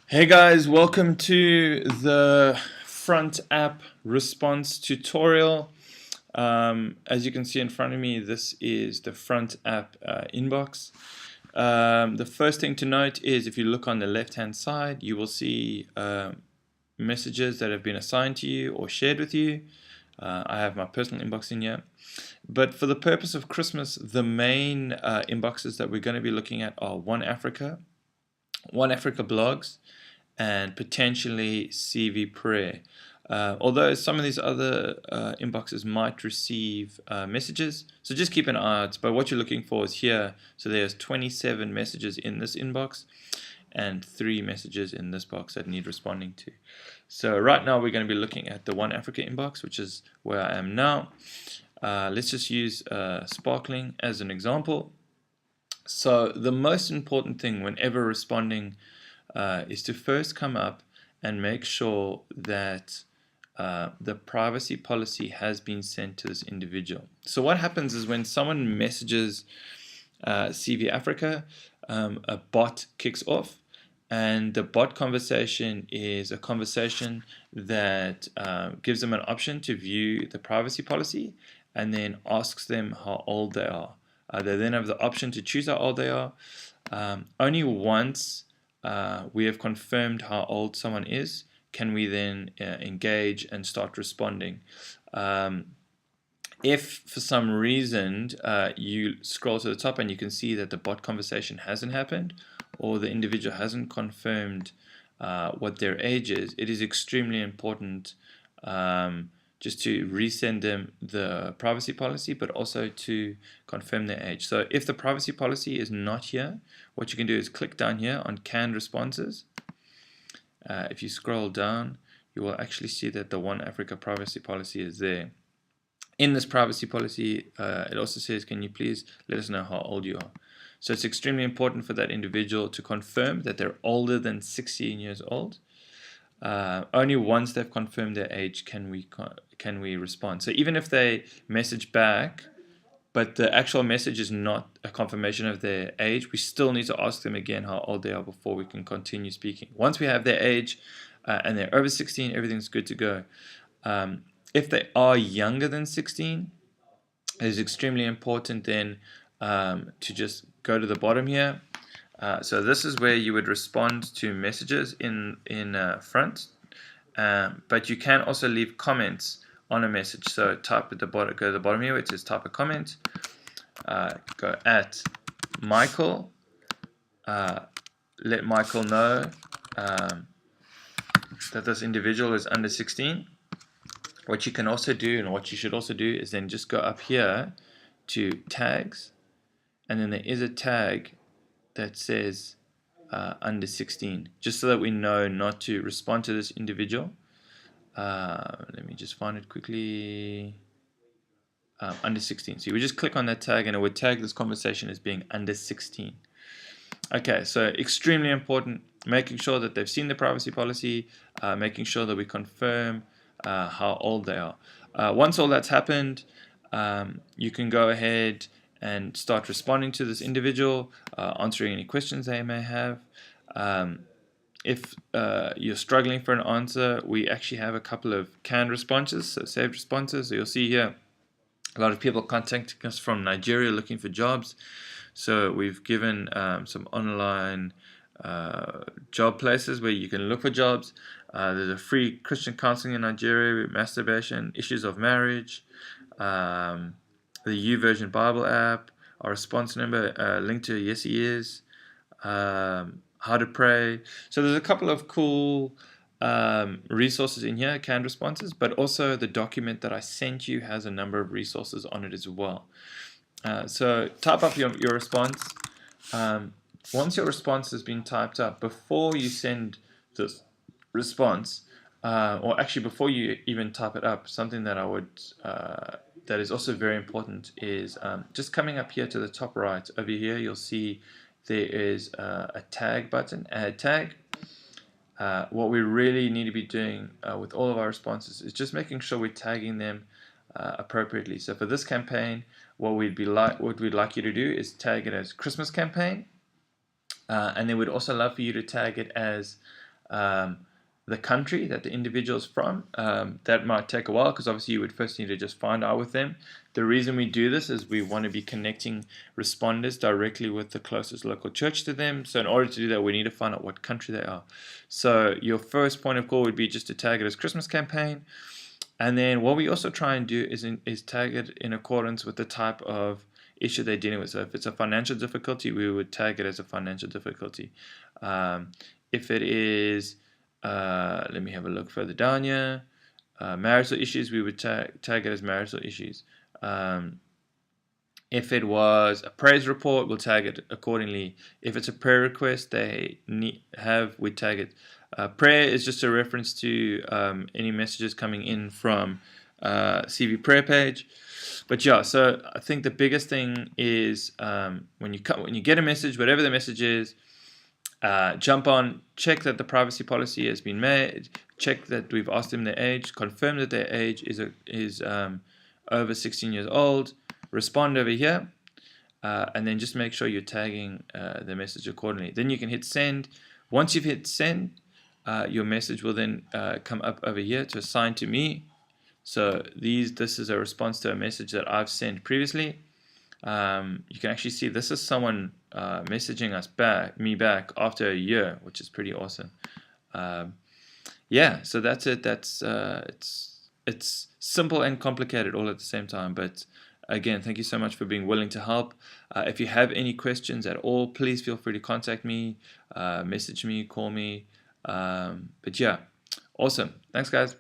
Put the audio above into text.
Hey guys, welcome to the FrontApp response tutorial. As you can see in front of me, this is the FrontApp inbox. The first thing to note is if you look on the left-hand side, you will see messages that have been assigned to you or shared with you. I have my personal inbox in here. But for the purpose of Christmas, the main inboxes that we're going to be looking at are One Africa blogs, and potentially CV Prayer. Although some of these other inboxes might receive messages, so just keep an eye out. But what you're looking for is here. So there's 27 messages in this inbox and 3 messages in this box that need responding to. So right now we're going to be looking at the One Africa inbox, which is where I am now. Let's just use Sparkling as an example. So the most important thing whenever responding is to first come up and make sure that the privacy policy has been sent to this individual. So what happens is when someone messages CV Africa, a bot kicks off, and the bot conversation is a conversation that gives them an option to view the privacy policy and then asks them how old they are. They then have the option to choose how old they are. Only once we have confirmed how old someone is can we then engage and start responding. If for some reason you scroll to the top and you can see that the bot conversation hasn't happened or the individual hasn't confirmed what their age is, it is extremely important just to resend them the privacy policy, but also to confirm their age. So if the privacy policy is not here, what you can do is click down here on canned responses. If you scroll down, you will actually see that the One Africa privacy policy is there. In this privacy policy, it also says, can you please let us know how old you are? So it's extremely important for that individual to confirm that they're older than 16 years old. Only once they've confirmed their age can we respond. So even if they message back, but the actual message is not a confirmation of their age, we still need to ask them again how old they are before we can continue speaking. Once we have their age and they're over 16, everything's good to go. If they are younger than 16, it is extremely important then to just go to the bottom here. So this is where you would respond to messages in front, but you can also leave comments on a message. So type at the bottom, go to the bottom here, it says type a comment, go at Michael, let Michael know that this individual is under 16. What you can also do, and what you should also do, is then just go up here to tags, and then there is a tag that says under 16, just so that we know not to respond to this individual. Let me just find it quickly. Under 16. So you would just click on that tag and it would tag this conversation as being under 16. Okay, so extremely important, making sure that they've seen the privacy policy, making sure that we confirm how old they are. Once all that's happened, you can go ahead and start responding to this individual, answering any questions they may have. If you're struggling for an answer, we actually have a couple of canned responses, so saved responses. So you'll see here a lot of people contacting us from Nigeria looking for jobs. So we've given some online job places where you can look for jobs. There's a free Christian counseling in Nigeria, masturbation, issues of marriage, the YouVersion Bible app, our response number linked to Yes He Is, how to pray. So there's a couple of cool resources in here, canned responses, but also the document that I sent you has a number of resources on it as well. So type up your response. Once your response has been typed up, before you send this response, or actually before you even type it up, something that I would that is also very important is just coming up here to the top right. Over here you'll see there is a tag button, add tag. What we really need to be doing with all of our responses is just making sure we're tagging them appropriately. So for this campaign, what we'd like you to do is tag it as Christmas campaign, and then we'd also love for you to tag it as the country that the individual is from. That might take a while because obviously you would first need to just find out with them. The reason we do this is we want to be connecting responders directly with the closest local church to them. So in order to do that, we need to find out what country they are. So your first point of call would be just to tag it as Christmas campaign. And then what we also try and do is tag it in accordance with the type of issue they're dealing with. So if it's a financial difficulty, we would tag it as a financial difficulty. If it is, let me have a look further down here, marital issues, we would tag it as marital issues. If it was a praise report, we'll tag it accordingly. If it's a prayer request we tag it. Prayer is just a reference to any messages coming in from CV prayer page. But yeah, so I think the biggest thing is when you get a message, whatever the message is, jump on, check that the privacy policy has been made, check that we've asked them their age, confirm that their age is over 16 years old, respond over here, and then just make sure you're tagging the message accordingly. Then you can hit send. Once you've hit send, your message will then come up over here to assign to me. So this is a response to a message that I've sent previously. You can actually see this is someone messaging me back after a year, which is pretty awesome. Yeah, so that's it. It's simple and complicated all at the same time. But again, thank you so much for being willing to help. If you have any questions at all, please feel free to contact me, message me, call me. But yeah, awesome. Thanks, guys.